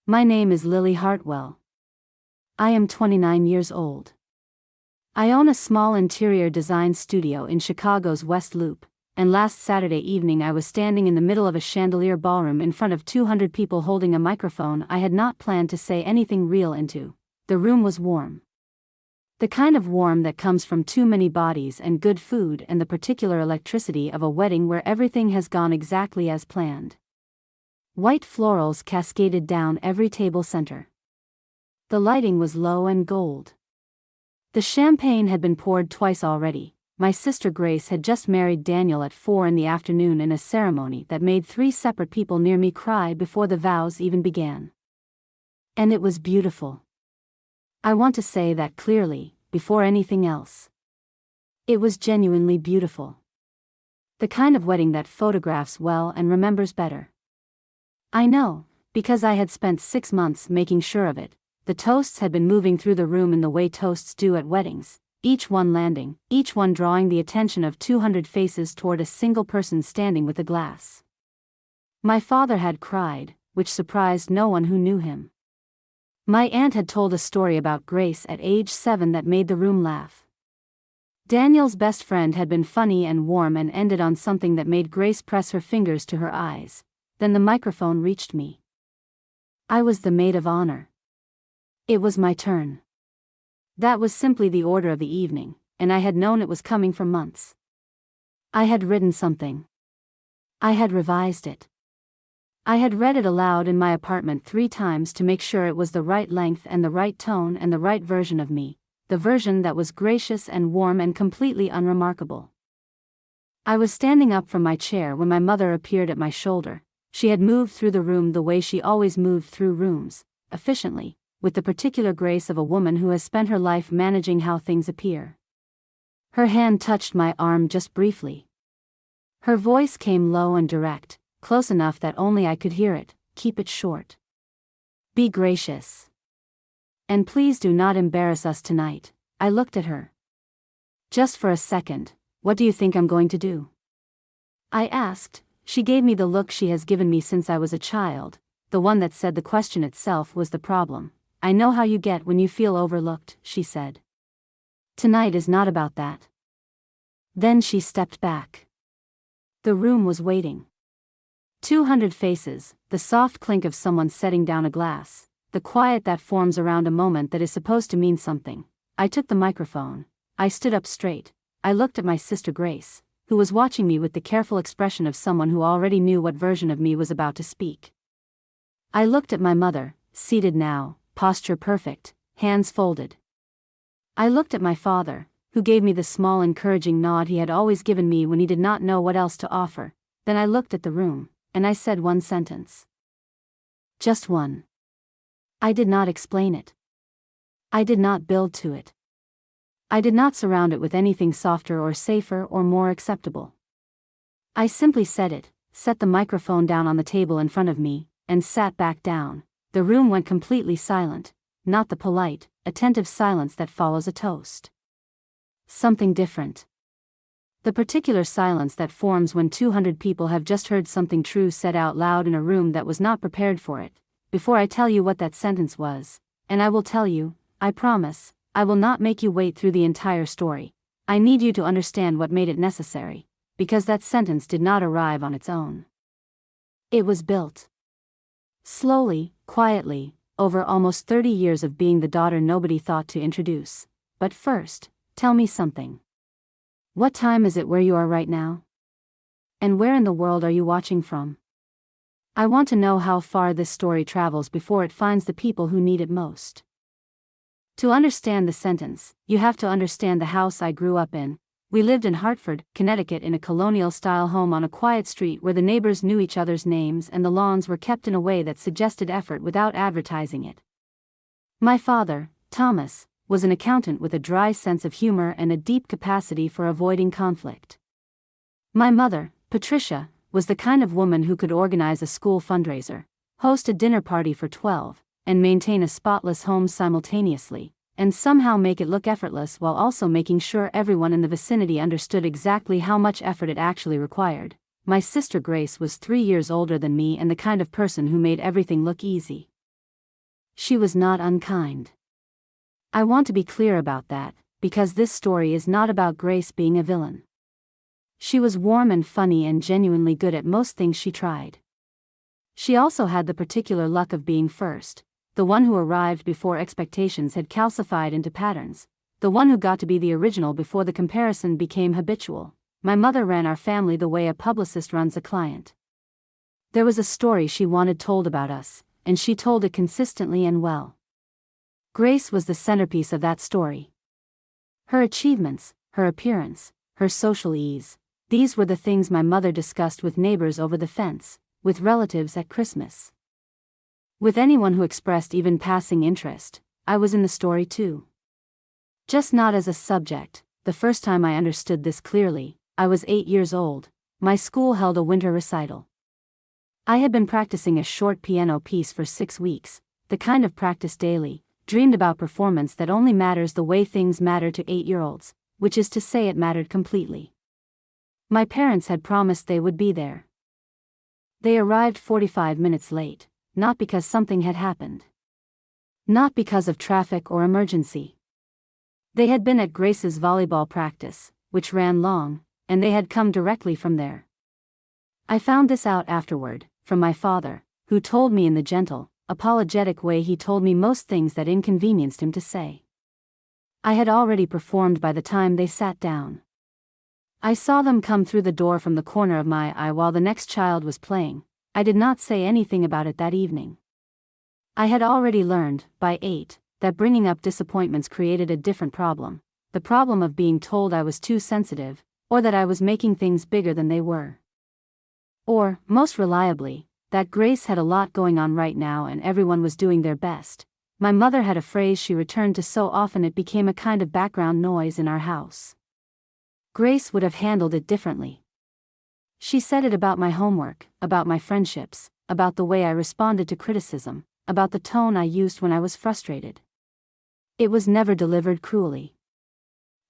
My name is Lily Hartwell. I am 29 years old. I own a small interior design studio in Chicago's West Loop, and last Saturday evening I was standing in the middle of a chandelier ballroom in front of 200 people holding a microphone I had not planned to say anything real into. The room was warm. The kind of warm that comes from too many bodies and good food and the particular electricity of a wedding where everything has gone exactly as planned. White florals cascaded down every table center. The lighting was low and gold. The champagne had been poured twice already. My sister Grace had just married Daniel at 4 in the afternoon in a ceremony that made 3 separate people near me cry before the vows even began. And it was beautiful. I want to say that clearly, before anything else. It was genuinely beautiful. The kind of wedding that photographs well and remembers better. I know, because I had spent 6 months making sure of it. The toasts had been moving through the room in the way toasts do at weddings, each one landing, each one drawing the attention of 200 faces toward a single person standing with a glass. My father had cried, which surprised no one who knew him. My aunt had told a story about Grace at age 7 that made the room laugh. Daniel's best friend had been funny and warm and ended on something that made Grace press her fingers to her eyes. Then the microphone reached me. I was the maid of honor. It was my turn. That was simply the order of the evening, and I had known it was coming for months. I had written something. I had revised it. I had read it aloud in my apartment 3 times to make sure it was the right length and the right tone and the right version of me, the version that was gracious and warm and completely unremarkable. I was standing up from my chair when my mother appeared at my shoulder. She had moved through the room the way she always moved through rooms, efficiently, with the particular grace of a woman who has spent her life managing how things appear. Her hand touched my arm just briefly. Her voice came low and direct, close enough that only I could hear it. Keep it short. Be gracious. And please do not embarrass us tonight. I looked at her. Just for a second, what do you think I'm going to do? I asked. She gave me the look she has given me since I was a child, the one that said the question itself was the problem. I know how you get when you feel overlooked, she said. Tonight is not about that. Then she stepped back. The room was waiting. 200 faces, the soft clink of someone setting down a glass, the quiet that forms around a moment that is supposed to mean something. I took the microphone. I stood up straight. I looked at my sister Grace, who was watching me with the careful expression of someone who already knew what version of me was about to speak. I looked at my mother, seated now, posture perfect, hands folded. I looked at my father, who gave me the small encouraging nod he had always given me when he did not know what else to offer. Then I looked at the room, and I said one sentence. Just one. I did not explain it. I did not build to it. I did not surround it with anything softer or safer or more acceptable. I simply said it, set the microphone down on the table in front of me, and sat back down. The room went completely silent, not the polite, attentive silence that follows a toast. Something different. The particular silence that forms when 200 people have just heard something true said out loud in a room that was not prepared for it. Before I tell you what that sentence was, and I will tell you, I promise, I will not make you wait through the entire story. I need you to understand what made it necessary, because that sentence did not arrive on its own. It was built. Slowly, quietly, over almost 30 years of being the daughter nobody thought to introduce. But first, tell me something. What time is it where you are right now? And where in the world are you watching from? I want to know how far this story travels before it finds the people who need it most. To understand the sentence, you have to understand the house I grew up in. We lived in Hartford, Connecticut in a colonial-style home on a quiet street where the neighbors knew each other's names and the lawns were kept in a way that suggested effort without advertising it. My father, Thomas, was an accountant with a dry sense of humor and a deep capacity for avoiding conflict. My mother, Patricia, was the kind of woman who could organize a school fundraiser, host a dinner party for 12, and maintain a spotless home simultaneously, and somehow make it look effortless while also making sure everyone in the vicinity understood exactly how much effort it actually required. My sister Grace was 3 years older than me and the kind of person who made everything look easy. She was not unkind. I want to be clear about that, because this story is not about Grace being a villain. She was warm and funny and genuinely good at most things she tried. She also had the particular luck of being first, the one who arrived before expectations had calcified into patterns, the one who got to be the original before the comparison became habitual. My mother ran our family the way a publicist runs a client. There was a story she wanted told about us, and she told it consistently and well. Grace was the centerpiece of that story. Her achievements, her appearance, her social ease, these were the things my mother discussed with neighbors over the fence, with relatives at Christmas. With anyone who expressed even passing interest, I was in the story too. Just not as a subject. The first time I understood this clearly, I was 8 years old. My school held a winter recital. I had been practicing a short piano piece for 6 weeks, the kind of practice daily, dreamed about performance that only matters the way things matter to 8-year-olds, which is to say it mattered completely. My parents had promised they would be there. They arrived 45 minutes late, not because something had happened. Not because of traffic or emergency. They had been at Grace's volleyball practice, which ran long, and they had come directly from there. I found this out afterward, from my father, who told me in the gentle, apologetic way he told me most things that inconvenienced him to say. I had already performed by the time they sat down. I saw them come through the door from the corner of my eye while the next child was playing. I did not say anything about it that evening. I had already learned, by 8, that bringing up disappointments created a different problem, the problem of being told I was too sensitive, or that I was making things bigger than they were. Or, most reliably, that Grace had a lot going on right now and everyone was doing their best. My mother had a phrase she returned to so often it became a kind of background noise in our house. Grace would have handled it differently. She said it about my homework, about my friendships, about the way I responded to criticism, about the tone I used when I was frustrated. It was never delivered cruelly.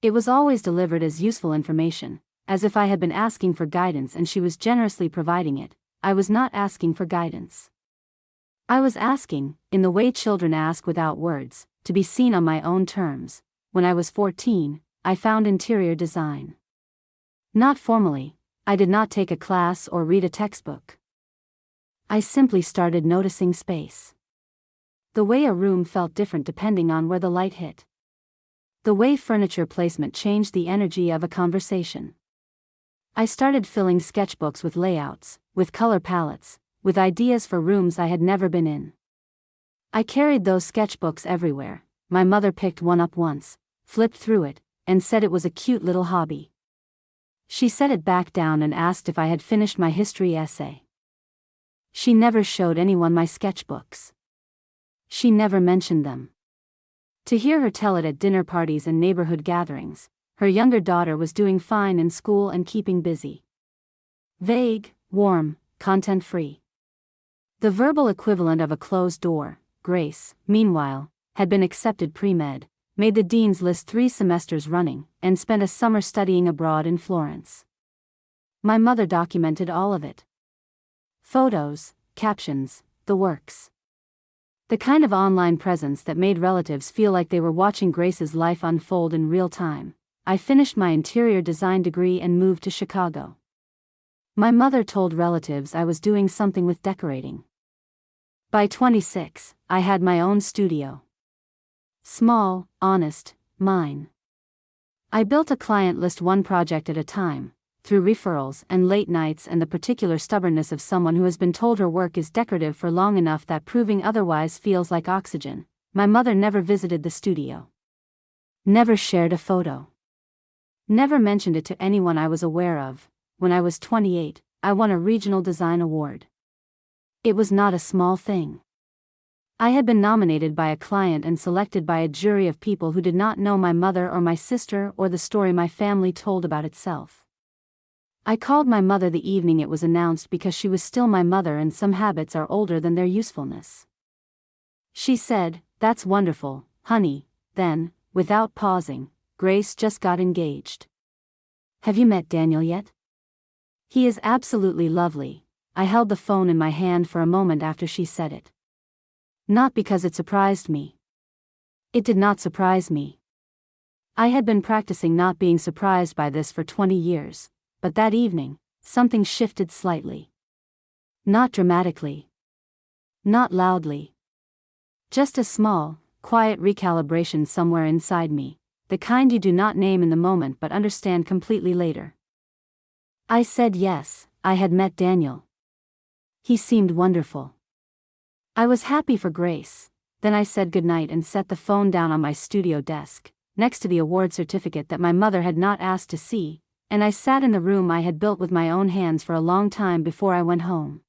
It was always delivered as useful information, as if I had been asking for guidance and she was generously providing it. I was not asking for guidance. I was asking, in the way children ask without words, to be seen on my own terms. When I was 14, I found interior design. Not formally, I did not take a class or read a textbook. I simply started noticing space. The way a room felt different depending on where the light hit. The way furniture placement changed the energy of a conversation. I started filling sketchbooks with layouts, with color palettes, with ideas for rooms I had never been in. I carried those sketchbooks everywhere. My mother picked one up once, flipped through it, and said it was a cute little hobby. She set it back down and asked if I had finished my history essay. She never showed anyone my sketchbooks. She never mentioned them. To hear her tell it at dinner parties and neighborhood gatherings, her younger daughter was doing fine in school and keeping busy. Vague, warm, content-free. The verbal equivalent of a closed door, Grace, meanwhile, had been accepted pre-med, made the dean's list 3 semesters running, and spent a summer studying abroad in Florence. My mother documented all of it. Photos, captions, the works. The kind of online presence that made relatives feel like they were watching Grace's life unfold in real time. I finished my interior design degree and moved to Chicago. My mother told relatives I was doing something with decorating. By 26, I had my own studio. Small, honest, mine. I built a client list one project at a time, through referrals and late nights and the particular stubbornness of someone who has been told her work is decorative for long enough that proving otherwise feels like oxygen. My mother never visited the studio. Never shared a photo. Never mentioned it to anyone I was aware of. When I was 28, I won a regional design award. It was not a small thing. I had been nominated by a client and selected by a jury of people who did not know my mother or my sister or the story my family told about itself. I called my mother the evening it was announced because she was still my mother and some habits are older than their usefulness. She said, "That's wonderful, honey." Then, without pausing, "Grace just got engaged. Have you met Daniel yet? He is absolutely lovely." I held the phone in my hand for a moment after she said it. Not because it surprised me. It did not surprise me. I had been practicing not being surprised by this for 20 years, but that evening, something shifted slightly. Not dramatically. Not loudly. Just a small, quiet recalibration somewhere inside me, the kind you do not name in the moment but understand completely later. I said yes. I had met Daniel. He seemed wonderful. I was happy for Grace. Then I said goodnight and set the phone down on my studio desk, next to the award certificate that my mother had not asked to see, and I sat in the room I had built with my own hands for a long time before I went home.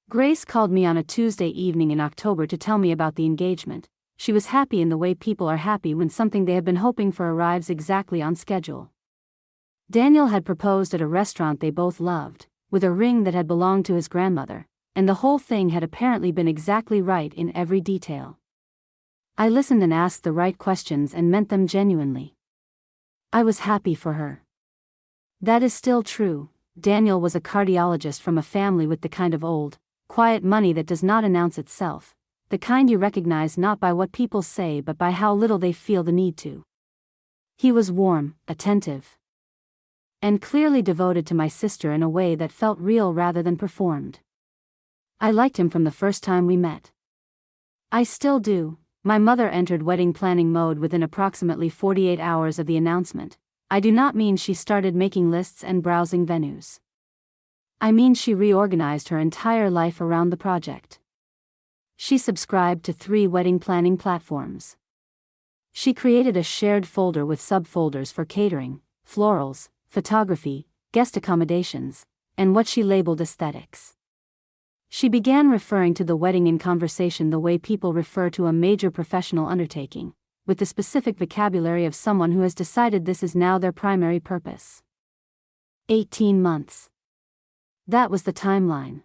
Grace called me on a Tuesday evening in October to tell me about the engagement. She was happy in the way people are happy when something they have been hoping for arrives exactly on schedule. Daniel had proposed at a restaurant they both loved, with a ring that had belonged to his grandmother, and the whole thing had apparently been exactly right in every detail. I listened and asked the right questions and meant them genuinely. I was happy for her. That is still true. Daniel was a cardiologist from a family with the kind of old, quiet money that does not announce itself, the kind you recognize not by what people say but by how little they feel the need to. He was warm, attentive, and clearly devoted to my sister in a way that felt real rather than performed. I liked him from the first time we met. I still do. My mother entered wedding planning mode within approximately 48 hours of the announcement. I do not mean she started making lists and browsing venues. I mean she reorganized her entire life around the project. She subscribed to 3 wedding planning platforms. She created a shared folder with subfolders for catering, florals, photography, guest accommodations, and what she labeled aesthetics. She began referring to the wedding in conversation the way people refer to a major professional undertaking, with the specific vocabulary of someone who has decided this is now their primary purpose. 18 months. That was the timeline.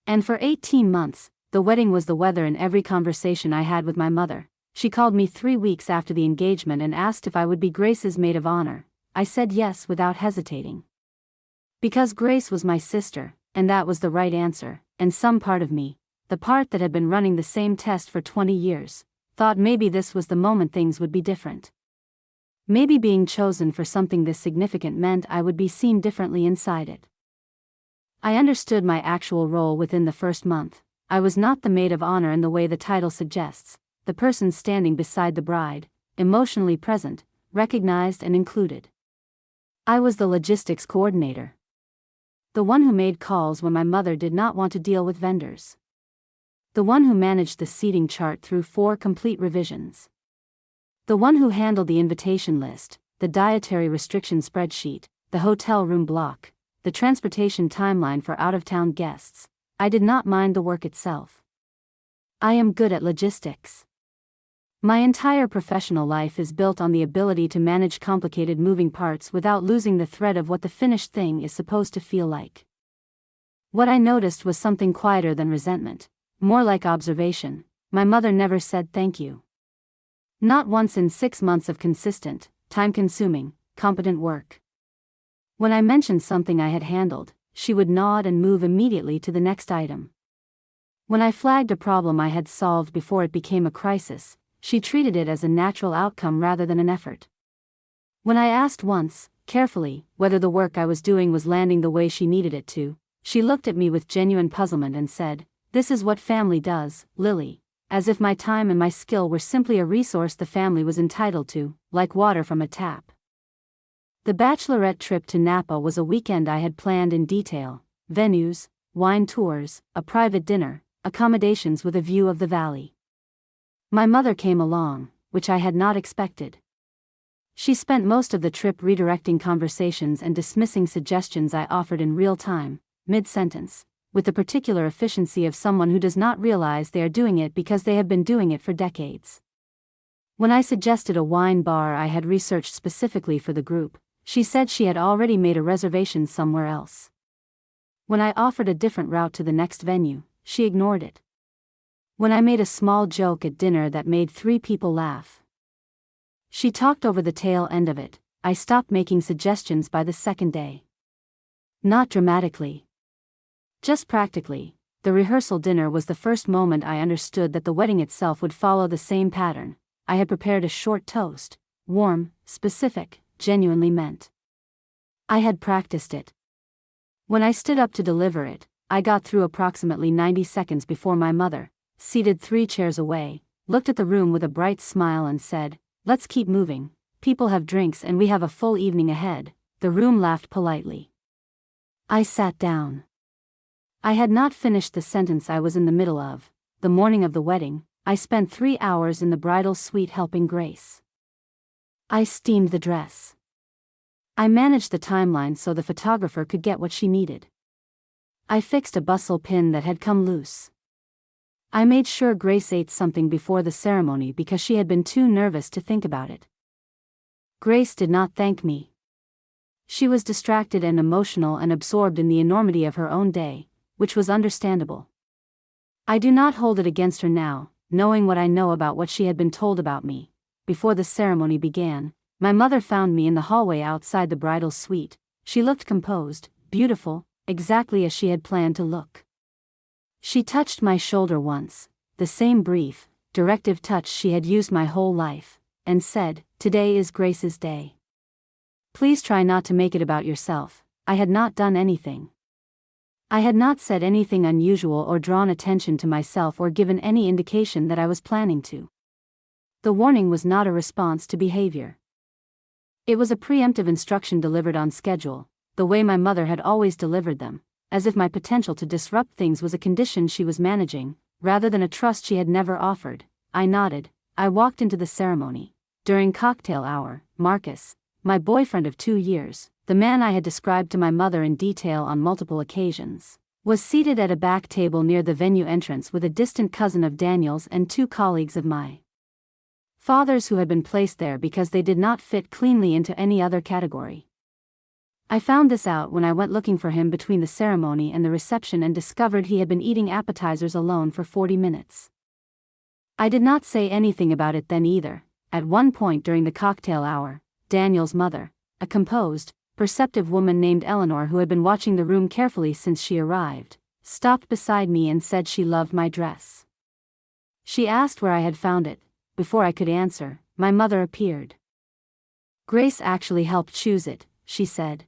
And for 18 months, the wedding was the weather in every conversation I had with my mother. She called me 3 weeks after the engagement and asked if I would be Grace's maid of honor. I said yes without hesitating. Because Grace was my sister, and that was the right answer, and some part of me, the part that had been running the same test for 20 years, thought maybe this was the moment things would be different. Maybe being chosen for something this significant meant I would be seen differently inside it. I understood my actual role within the first month. I was not the maid of honor in the way the title suggests, the person standing beside the bride, emotionally present, recognized and included. I was the logistics coordinator. The one who made calls when my mother did not want to deal with vendors. The one who managed the seating chart through 4 complete revisions. The one who handled the invitation list, the dietary restriction spreadsheet, the hotel room block, the transportation timeline for out-of-town guests. I did not mind the work itself. I am good at logistics. My entire professional life is built on the ability to manage complicated moving parts without losing the thread of what the finished thing is supposed to feel like. What I noticed was something quieter than resentment, more like observation. My mother never said thank you. Not once in 6 months of consistent, time-consuming, competent work. When I mentioned something I had handled, she would nod and move immediately to the next item. When I flagged a problem I had solved before it became a crisis, she treated it as a natural outcome rather than an effort. When I asked once, carefully, whether the work I was doing was landing the way she needed it to, she looked at me with genuine puzzlement and said, "This is what family does, Lily," as if my time and my skill were simply a resource the family was entitled to, like water from a tap. The bachelorette trip to Napa was a weekend I had planned in detail: venues, wine tours, a private dinner, accommodations with a view of the valley. My mother came along, which I had not expected. She spent most of the trip redirecting conversations and dismissing suggestions I offered in real time, mid-sentence, with the particular efficiency of someone who does not realize they are doing it because they have been doing it for decades. When I suggested a wine bar I had researched specifically for the group, she said she had already made a reservation somewhere else. When I offered a different route to the next venue, she ignored it. When I made a small joke at dinner that made 3 people laugh, she talked over the tail end of it. I stopped making suggestions by the second day. Not dramatically. Just practically. The rehearsal dinner was the first moment I understood that the wedding itself would follow the same pattern. I had prepared a short toast, warm, specific, genuinely meant. I had practiced it. When I stood up to deliver it, I got through approximately 90 seconds before my mother, seated 3 chairs away, looked at the room with a bright smile and said, "Let's keep moving. People have drinks and we have a full evening ahead." The room laughed politely. I sat down. I had not finished the sentence I was in the middle of. The morning of the wedding, I spent 3 hours in the bridal suite helping Grace. I steamed the dress. I managed the timeline so the photographer could get what she needed. I fixed a bustle pin that had come loose. I made sure Grace ate something before the ceremony because she had been too nervous to think about it. Grace did not thank me. She was distracted and emotional and absorbed in the enormity of her own day, which was understandable. I do not hold it against her now, knowing what I know about what she had been told about me. Before the ceremony began, my mother found me in the hallway outside the bridal suite. She looked composed, beautiful, exactly as she had planned to look. She touched my shoulder once, the same brief, directive touch she had used my whole life, and said, "Today is Grace's day. Please try not to make it about yourself." I had not done anything. I had not said anything unusual or drawn attention to myself or given any indication that I was planning to. The warning was not a response to behavior. It was a preemptive instruction delivered on schedule, the way my mother had always delivered them, as if my potential to disrupt things was a condition she was managing, rather than a trust she had never offered. I nodded. I walked into the ceremony. During cocktail hour, Marcus, my boyfriend of 2 years, the man I had described to my mother in detail on multiple occasions, was seated at a back table near the venue entrance with a distant cousin of Daniel's and 2 colleagues of my father's who had been placed there because they did not fit cleanly into any other category. I found this out when I went looking for him between the ceremony and the reception and discovered he had been eating appetizers alone for 40 minutes. I did not say anything about it then either. At one point during the cocktail hour, Daniel's mother, a composed, perceptive woman named Eleanor who had been watching the room carefully since she arrived, stopped beside me and said she loved my dress. She asked where I had found it. Before I could answer, my mother appeared. "Grace actually helped choose it," she said.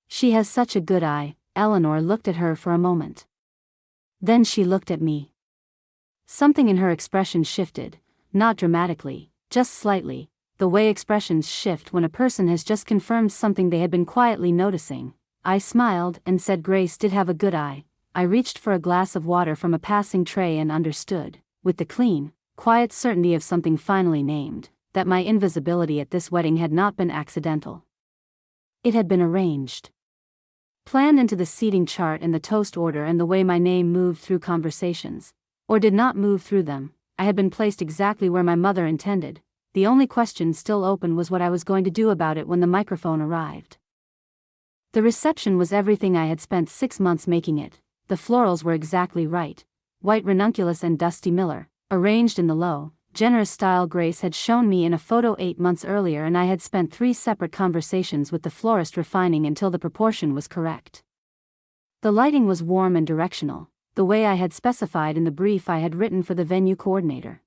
"She has such a good eye." Eleanor looked at her for a moment. Then she looked at me. Something in her expression shifted, not dramatically, just slightly, the way expressions shift when a person has just confirmed something they had been quietly noticing. I smiled and said Grace did have a good eye. I reached for a glass of water from a passing tray and understood, with the clean, quiet certainty of something finally named, that my invisibility at this wedding had not been accidental. It had been arranged. Planned into the seating chart and the toast order and the way my name moved through conversations, or did not move through them. I had been placed exactly where my mother intended. The only question still open was what I was going to do about it when the microphone arrived. The reception was everything I had spent 6 months making it. The florals were exactly right, white ranunculus and dusty miller, arranged in the low, generous style Grace had shown me in a photo 8 months earlier, and I had spent 3 separate conversations with the florist refining until the proportion was correct. The lighting was warm and directional, the way I had specified in the brief I had written for the venue coordinator.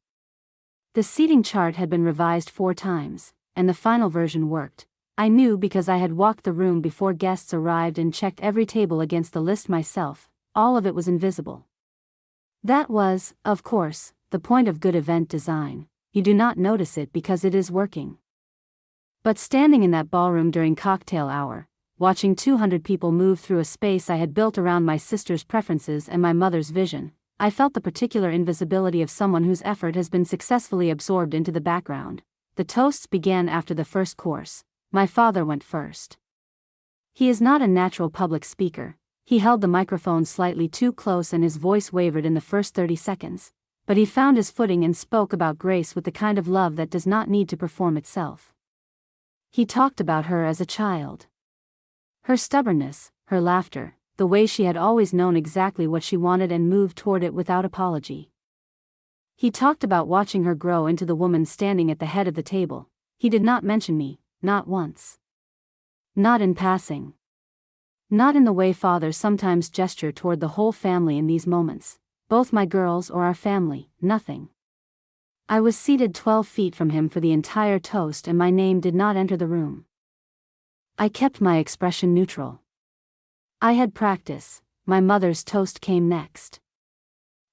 The seating chart had been revised 4 times, and the final version worked. I knew because I had walked the room before guests arrived and checked every table against the list myself. All of it was invisible. That was, of course, the point of good event design. You do not notice it because it is working. But standing in that ballroom during cocktail hour, watching 200 people move through a space I had built around my sister's preferences and my mother's vision, I felt the particular invisibility of someone whose effort has been successfully absorbed into the background. The toasts began after the first course. My father went first. He is not a natural public speaker. He held the microphone slightly too close and his voice wavered in the first 30 seconds. But he found his footing and spoke about Grace with the kind of love that does not need to perform itself. He talked about her as a child. Her stubbornness, her laughter, the way she had always known exactly what she wanted and moved toward it without apology. He talked about watching her grow into the woman standing at the head of the table. He did not mention me, not once. Not in passing. Not in the way fathers sometimes gesture toward the whole family in these moments, both my girls or our family, nothing. I was seated 12 feet from him for the entire toast and my name did not enter the room. I kept my expression neutral. I had practice. My mother's toast came next.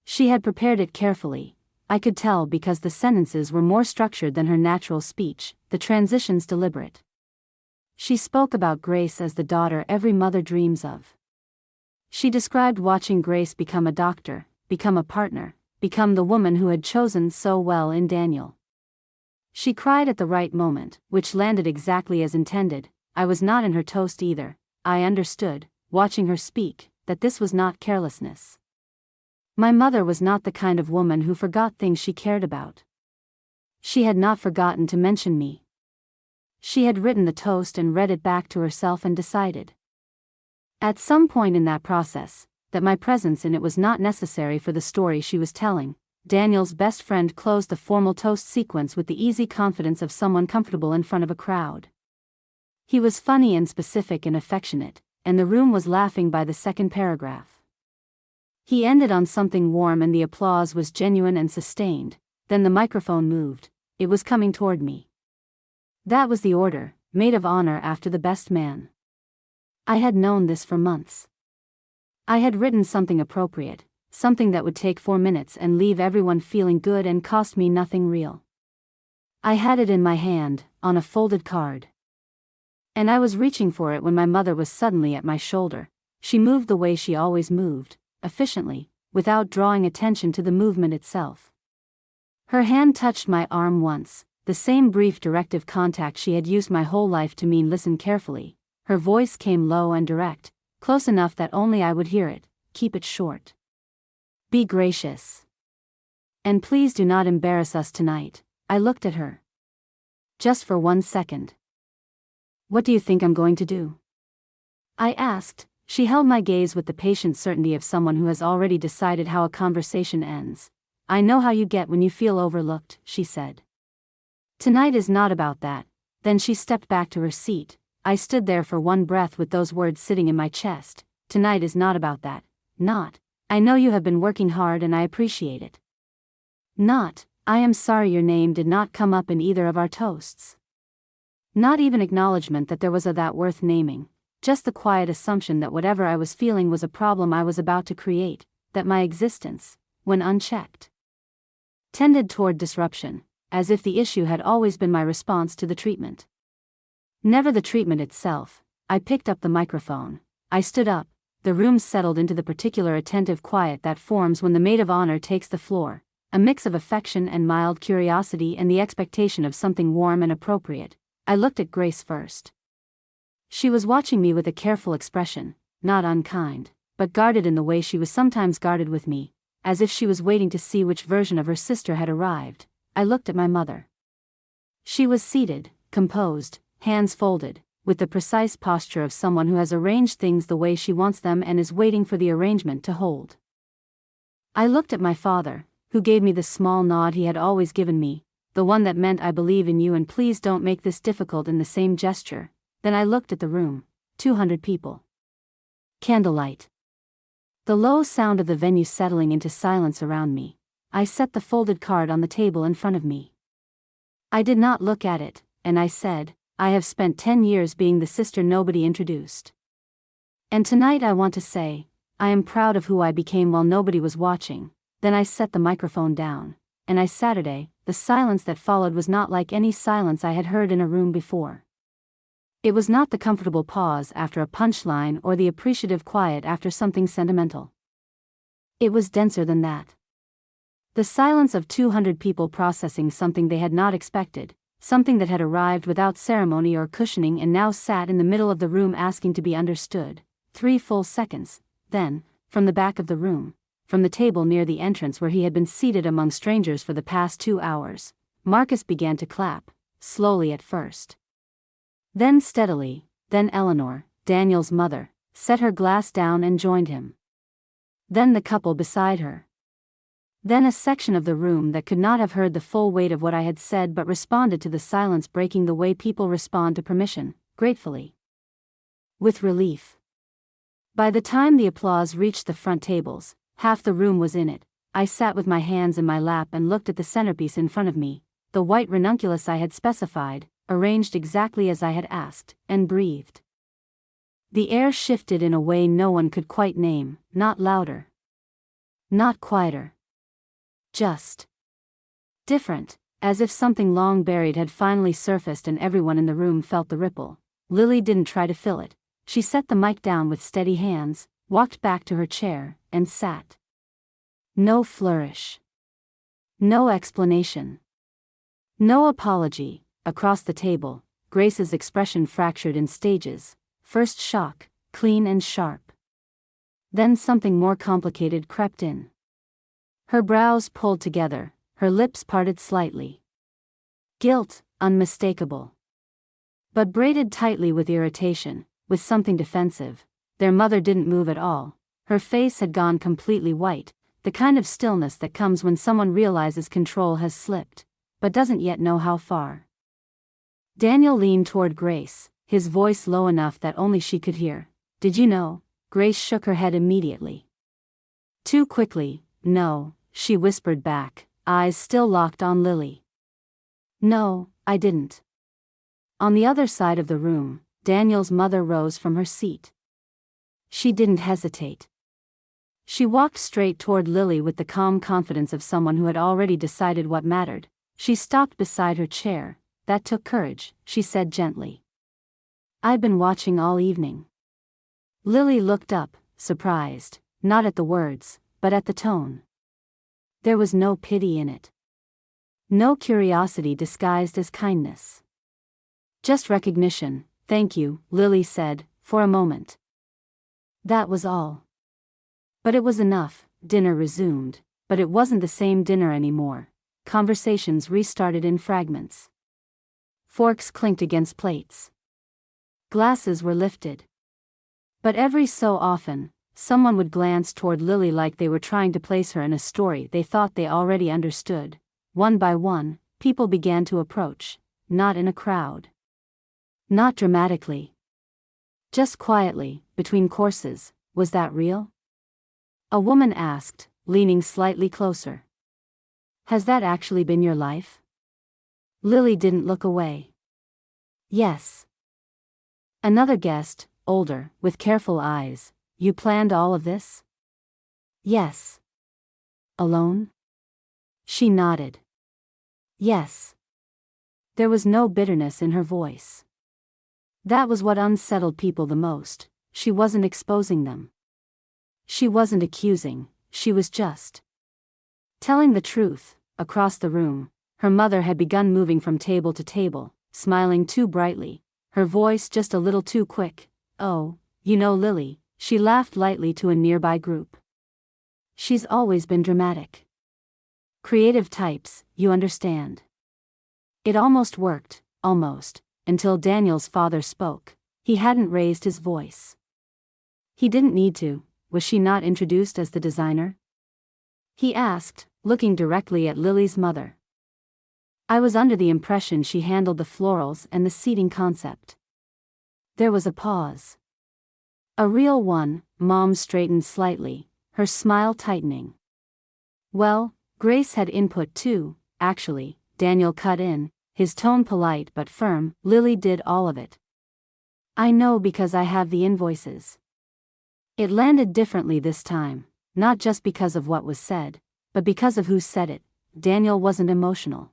She had prepared it carefully, I could tell because the sentences were more structured than her natural speech, the transitions deliberate. She spoke about Grace as the daughter every mother dreams of. She described watching Grace become a doctor, become a partner, become the woman who had chosen so well in Daniel. She cried at the right moment, which landed exactly as intended. I was not in her toast either. I understood, watching her speak, that this was not carelessness. My mother was not the kind of woman who forgot things she cared about. She had not forgotten to mention me. She had written the toast and read it back to herself and decided, at some point in that process, that my presence in it was not necessary for the story she was telling. Daniel's best friend closed the formal toast sequence with the easy confidence of someone comfortable in front of a crowd. He was funny and specific and affectionate, and the room was laughing by the second paragraph. He ended on something warm and the applause was genuine and sustained. Then the microphone moved. It was coming toward me. That was the order, maid of honor after the best man. I had known this for months. I had written something appropriate, something that would take 4 minutes and leave everyone feeling good and cost me nothing real. I had it in my hand, on a folded card. And I was reaching for it when my mother was suddenly at my shoulder. She moved the way she always moved, efficiently, without drawing attention to the movement itself. Her hand touched my arm once, the same brief directive contact she had used my whole life to mean listen carefully. Her voice came low and direct, close enough that only I would hear it. Keep it short. Be gracious. And please do not embarrass us tonight. I looked at her. Just for 1 second. What do you think I'm going to do? I asked. She held my gaze with the patient certainty of someone who has already decided how a conversation ends. I know how you get when you feel overlooked, she said. Tonight is not about that. Then she stepped back to her seat. I stood there for one breath with those words sitting in my chest. Tonight is not about that. Not, I know you have been working hard and I appreciate it. Not, I am sorry your name did not come up in either of our toasts. Not even acknowledgement that there was a that worth naming. Just the quiet assumption that whatever I was feeling was a problem I was about to create, that my existence, when unchecked, tended toward disruption, as if the issue had always been my response to the treatment. Never the treatment itself. I picked up the microphone. I stood up. The room settled into the particular attentive quiet that forms when the maid of honor takes the floor, a mix of affection and mild curiosity and the expectation of something warm and appropriate. I looked at Grace first. She was watching me with a careful expression, not unkind, but guarded in the way she was sometimes guarded with me, as if she was waiting to see which version of her sister had arrived. I looked at my mother. She was seated, composed, hands folded, with the precise posture of someone who has arranged things the way she wants them and is waiting for the arrangement to hold. I looked at my father, who gave me the small nod he had always given me, the one that meant I believe in you and please don't make this difficult in the same gesture. Then I looked at the room. 200 people. Candlelight. The low sound of the venue settling into silence around me. I set the folded card on the table in front of me. I did not look at it, and I said, I have spent 10 years being the sister nobody introduced. And tonight I want to say, I am proud of who I became while nobody was watching. Then I set the microphone down, and Saturday, the silence that followed was not like any silence I had heard in a room before. It was not the comfortable pause after a punchline or the appreciative quiet after something sentimental. It was denser than that. The silence of 200 people processing something they had not expected, something that had arrived without ceremony or cushioning and now sat in the middle of the room asking to be understood. 3 full seconds, then, from the back of the room, from the table near the entrance where he had been seated among strangers for the past 2 hours, Marcus began to clap, slowly at first. Then steadily, then Eleanor, Daniel's mother, set her glass down and joined him. Then the couple beside her. Then a section of the room that could not have heard the full weight of what I had said but responded to the silence breaking the way people respond to permission, gratefully. With relief. By the time the applause reached the front tables, half the room was in it. I sat with my hands in my lap and looked at the centerpiece in front of me, the white ranunculus I had specified, arranged exactly as I had asked, and breathed. The air shifted in a way no one could quite name, not louder, not quieter. Just different, as if something long buried had finally surfaced and everyone in the room felt the ripple. Lily didn't try to fill it. She set the mic down with steady hands, walked back to her chair, and sat. No flourish. No explanation. No apology. Across the table, Grace's expression fractured in stages. First shock, clean and sharp. Then something more complicated crept in. Her brows pulled together, her lips parted slightly. Guilt, unmistakable. But braided tightly with irritation, with something defensive. Their mother didn't move at all. Her face had gone completely white, the kind of stillness that comes when someone realizes control has slipped, but doesn't yet know how far. Daniel leaned toward Grace, his voice low enough that only she could hear. Did you know? Grace shook her head immediately. Too quickly. No, she whispered back, eyes still locked on Lily. No, I didn't. On the other side of the room, Daniel's mother rose from her seat. She didn't hesitate. She walked straight toward Lily with the calm confidence of someone who had already decided what mattered. She stopped beside her chair. That took courage, she said gently. I've been watching all evening. Lily looked up, surprised, not at the words, but at the tone. There was no pity in it. No curiosity disguised as kindness. Just recognition. Thank you, Lily said, for a moment. That was all. But it was enough. Dinner resumed, but it wasn't the same dinner anymore. Conversations restarted in fragments. Forks clinked against plates. Glasses were lifted. But every so often, someone would glance toward Lily like they were trying to place her in a story they thought they already understood. One by one, people began to approach, not in a crowd. Not dramatically. Just quietly, between courses. Was that real? A woman asked, leaning slightly closer. Has that actually been your life? Lily didn't look away. Yes. Another guest, older, with careful eyes. You planned all of this? Yes. Alone? She nodded. Yes. There was no bitterness in her voice. That was what unsettled people the most. She wasn't exposing them. She wasn't accusing, she was just telling the truth. Across the room, her mother had begun moving from table to table, smiling too brightly, her voice just a little too quick. Oh, you know Lily, she laughed lightly to a nearby group. She's always been dramatic. Creative types, you understand. It almost worked, almost, until Daniel's father spoke. He hadn't raised his voice. He didn't need to. Was she not introduced as the designer? He asked, looking directly at Lily's mother. I was under the impression she handled the florals and the seating concept. There was a pause. A real one. Mom straightened slightly, her smile tightening. Well, Grace had input too, actually, Daniel cut in, his tone polite but firm. Lily did all of it. I know because I have the invoices. It landed differently this time, not just because of what was said, but because of who said it. Daniel wasn't emotional.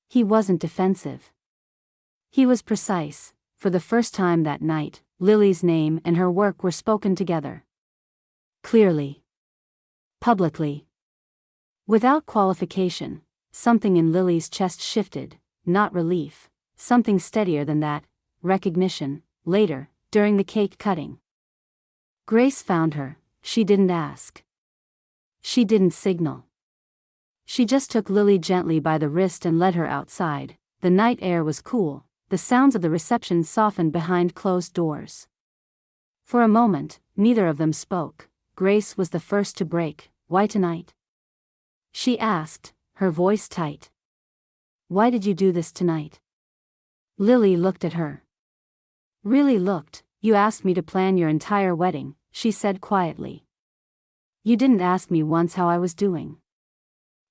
He wasn't defensive. He was precise. For the first time that night, Lily's name and her work were spoken together. Clearly. Publicly. Without qualification. Something in Lily's chest shifted, not relief, something steadier than that, recognition. Later, during the cake cutting. Grace found her. She didn't ask. She didn't signal. She just took Lily gently by the wrist and led her outside. The night air was cool, the sounds of the reception softened behind closed doors. For a moment, neither of them spoke. Grace was the first to break. Why tonight? She asked, her voice tight. Why did you do this tonight? Lily looked at her. Really looked. You asked me to plan your entire wedding, she said quietly. You didn't ask me once how I was doing.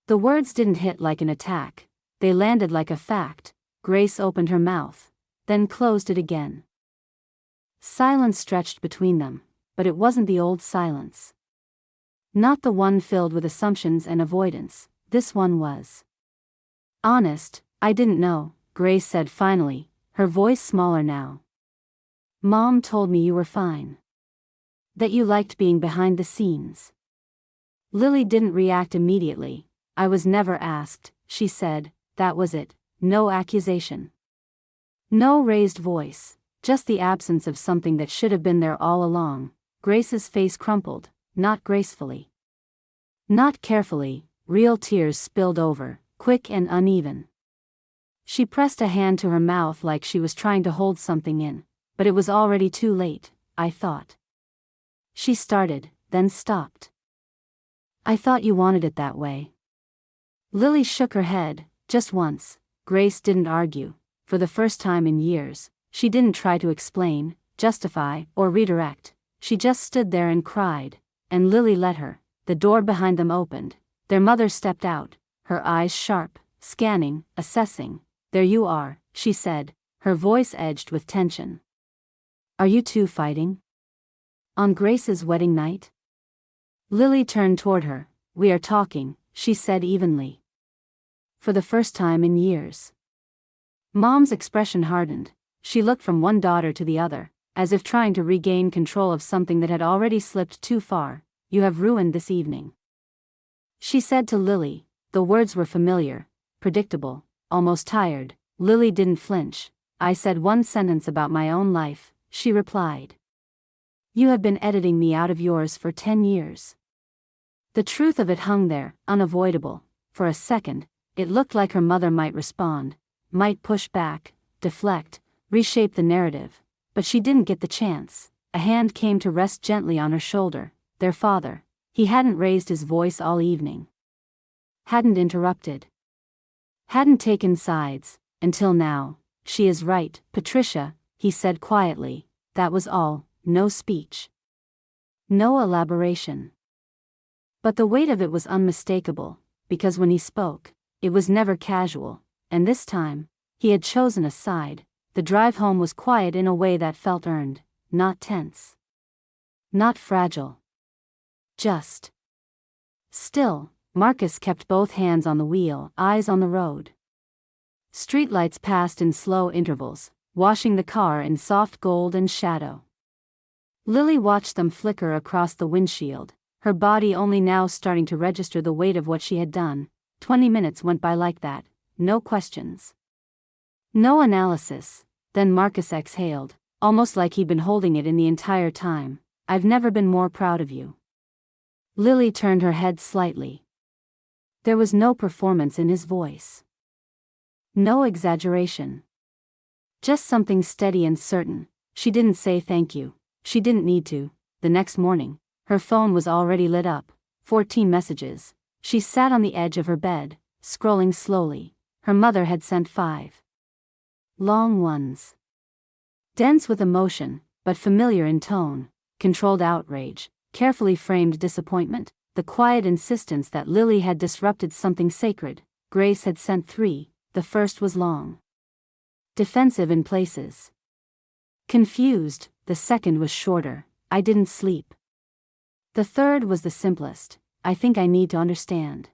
The words didn't hit like an attack, they landed like a fact. Grace opened her mouth, then closed it again. Silence stretched between them, but it wasn't the old silence. Not the one filled with assumptions and avoidance, this one was honest. I didn't know, Grace said finally, her voice smaller now. Mom told me you were fine. That you liked being behind the scenes. Lily didn't react immediately. I was never asked, she said, that was it, no accusation. No raised voice, just the absence of something that should have been there all along. Grace's face crumpled, not gracefully. Not carefully, real tears spilled over, quick and uneven. She pressed a hand to her mouth like she was trying to hold something in, but it was already too late, I thought. She started, then stopped. I thought you wanted it that way. Lily shook her head, just once. Grace didn't argue. For the first time in years, she didn't try to explain, justify, or redirect. She just stood there and cried, and Lily let her. The door behind them opened. Their mother stepped out, her eyes sharp, scanning, assessing. There you are, she said, her voice edged with tension. Are you two fighting? On Grace's wedding night? Lily turned toward her. We are talking, she said evenly. For the first time in years. Mom's expression hardened. She looked from one daughter to the other, as if trying to regain control of something that had already slipped too far. You have ruined this evening. She said to Lily. The words were familiar, predictable, almost tired. Lily didn't flinch. I said one sentence about my own life, she replied. You have been editing me out of yours for 10 years. The truth of it hung there, unavoidable. For a second, it looked like her mother might respond, might push back, deflect, reshape the narrative, but she didn't get the chance. A hand came to rest gently on her shoulder. Their father. He hadn't raised his voice all evening. Hadn't interrupted. Hadn't taken sides, until now. She is right, Patricia, he said quietly. That was all, no speech. No elaboration. But the weight of it was unmistakable, because when he spoke, it was never casual, and this time, he had chosen a side. The drive home was quiet in a way that felt earned, not tense. Not fragile. Just still. Marcus kept both hands on the wheel, eyes on the road. Streetlights passed in slow intervals, washing the car in soft gold and shadow. Lily watched them flicker across the windshield, her body only now starting to register the weight of what she had done. 20 minutes went by like that, no questions. No analysis. Then Marcus exhaled, almost like he'd been holding it in the entire time. I've never been more proud of you. Lily turned her head slightly. There was no performance in his voice. No exaggeration. Just something steady and certain. She didn't say thank you. She didn't need to. The next morning, her phone was already lit up. 14 messages. She sat on the edge of her bed, scrolling slowly. Her mother had sent 5. Long ones. Dense with emotion, but familiar in tone. Controlled outrage, carefully framed disappointment, the quiet insistence that Lily had disrupted something sacred. Grace had sent 3, the first was long. Defensive in places. Confused, the second was shorter. I didn't sleep. The third was the simplest. I think I need to understand.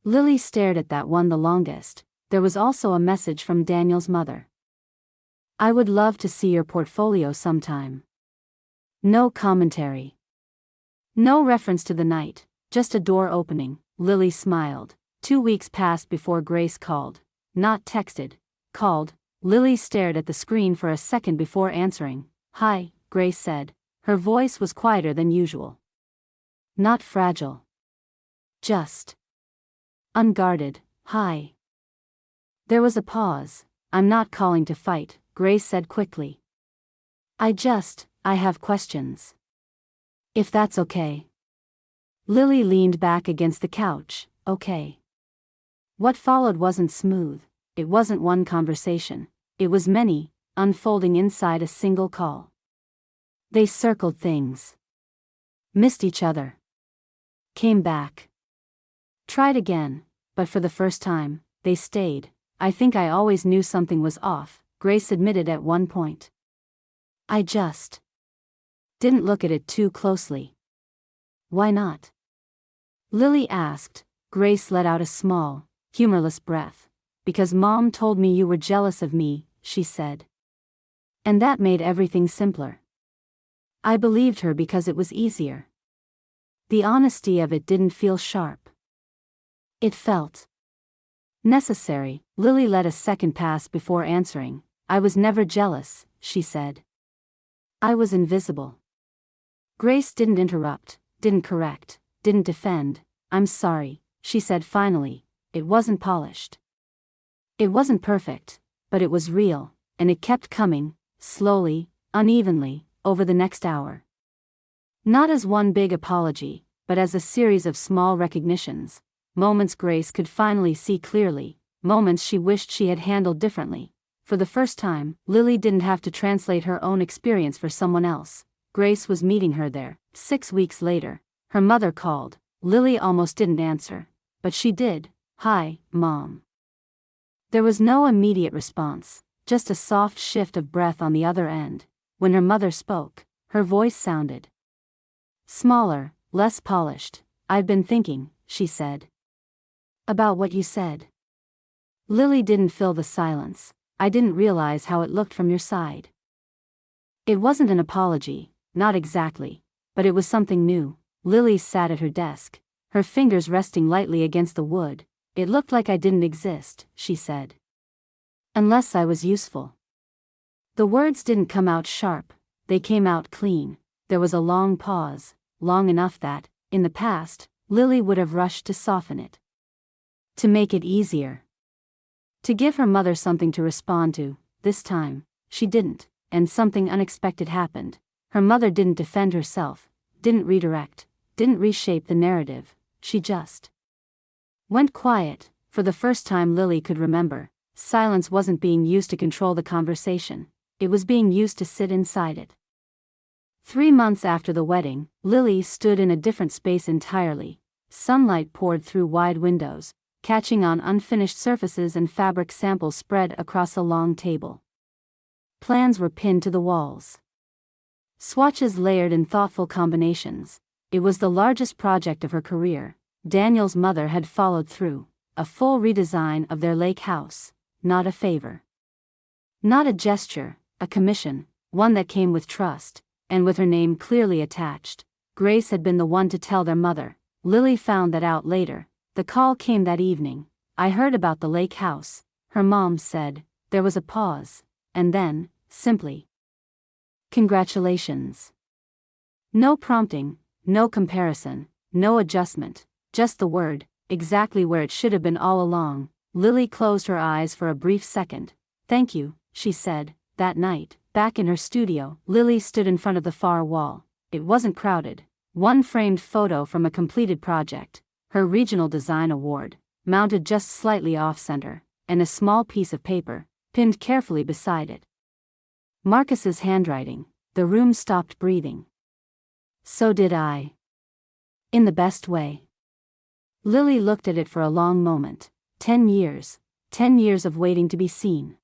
Lily stared at that one the longest. There was also a message from Daniel's mother. I would love to see your portfolio sometime. No commentary. No reference to the night, just a door opening. Lily smiled. 2 weeks passed before Grace called. Not texted. Called. Lily stared at the screen for a second before answering. Hi, Grace said. Her voice was quieter than usual. Not fragile. Just unguarded. Hi. There was a pause. I'm not calling to fight, Grace said quickly. I have questions. If that's okay. Lily leaned back against the couch. Okay. What followed wasn't smooth. It wasn't one conversation. It was many, unfolding inside a single call. They circled things. Missed each other. Came back. Tried again, but for the first time, they stayed. I think I always knew something was off, Grace admitted at one point. I just didn't look at it too closely. Why not? Lily asked. Grace let out a small, humorless breath. Because Mom told me you were jealous of me, she said. And that made everything simpler. I believed her because it was easier. The honesty of it didn't feel sharp. It felt necessary. Lily let a second pass before answering. I was never jealous, she said. I was invisible. Grace didn't interrupt, didn't correct, didn't defend. I'm sorry, she said finally. It wasn't polished. It wasn't perfect, but it was real, and it kept coming, slowly, unevenly, over the next hour. Not as one big apology, but as a series of small recognitions, moments Grace could finally see clearly, moments she wished she had handled differently. For the first time, Lily didn't have to translate her own experience for someone else. Grace was meeting her there. 6 weeks later, her mother called. Lily almost didn't answer, but she did. Hi, Mom. There was no immediate response, just a soft shift of breath on the other end. When her mother spoke, her voice sounded smaller, less polished. I've been thinking, she said. About what you said. Lily didn't fill the silence. I didn't realize how it looked from your side. It wasn't an apology, not exactly, but it was something new. Lily sat at her desk, her fingers resting lightly against the wood. It looked like I didn't exist, she said. Unless I was useful. The words didn't come out sharp, they came out clean. There was a long pause, long enough that, in the past, Lily would have rushed to soften it. To make it easier. To give her mother something to respond to. This time, she didn't, and something unexpected happened. Her mother didn't defend herself, didn't redirect, didn't reshape the narrative, she just went quiet. For the first time Lily could remember, silence wasn't being used to control the conversation, it was being used to sit inside it. 3 months after the wedding, Lily stood in a different space entirely. Sunlight poured through wide windows, catching on unfinished surfaces and fabric samples spread across a long table. Plans were pinned to the walls. Swatches layered in thoughtful combinations. It was the largest project of her career. Daniel's mother had followed through. A full redesign of their lake house. Not a favor. Not a gesture, a commission, one that came with trust, and with her name clearly attached. Grace had been the one to tell their mother. Lily found that out later. The call came that evening. I heard about the lake house, her mom said. There was a pause, and then, simply, congratulations. No prompting, no comparison, no adjustment, just the word, exactly where it should have been all along. Lily closed her eyes for a brief second. Thank you, she said. That night, back in her studio, Lily stood in front of the far wall. It wasn't crowded. One framed photo from a completed project, her regional design award, mounted just slightly off-center, and a small piece of paper, pinned carefully beside it. Marcus's handwriting. The room stopped breathing. So did I. In the best way. Lily looked at it for a long moment. 10 years. 10 years of waiting to be seen.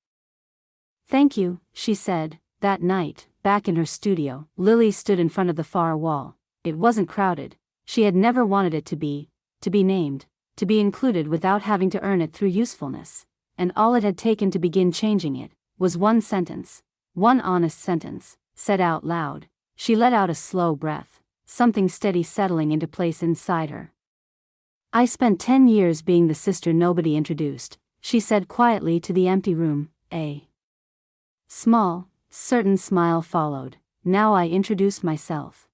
Thank you, she said. That night, back in her studio, Lily stood in front of the far wall. It wasn't crowded. She had never wanted it to be named, to be included without having to earn it through usefulness. And all it had taken to begin changing it was one sentence, one honest sentence, said out loud. She let out a slow breath, something steady settling into place inside her. I spent 10 years being the sister nobody introduced, she said quietly to the empty room. A small, certain smile followed. Now I introduce myself.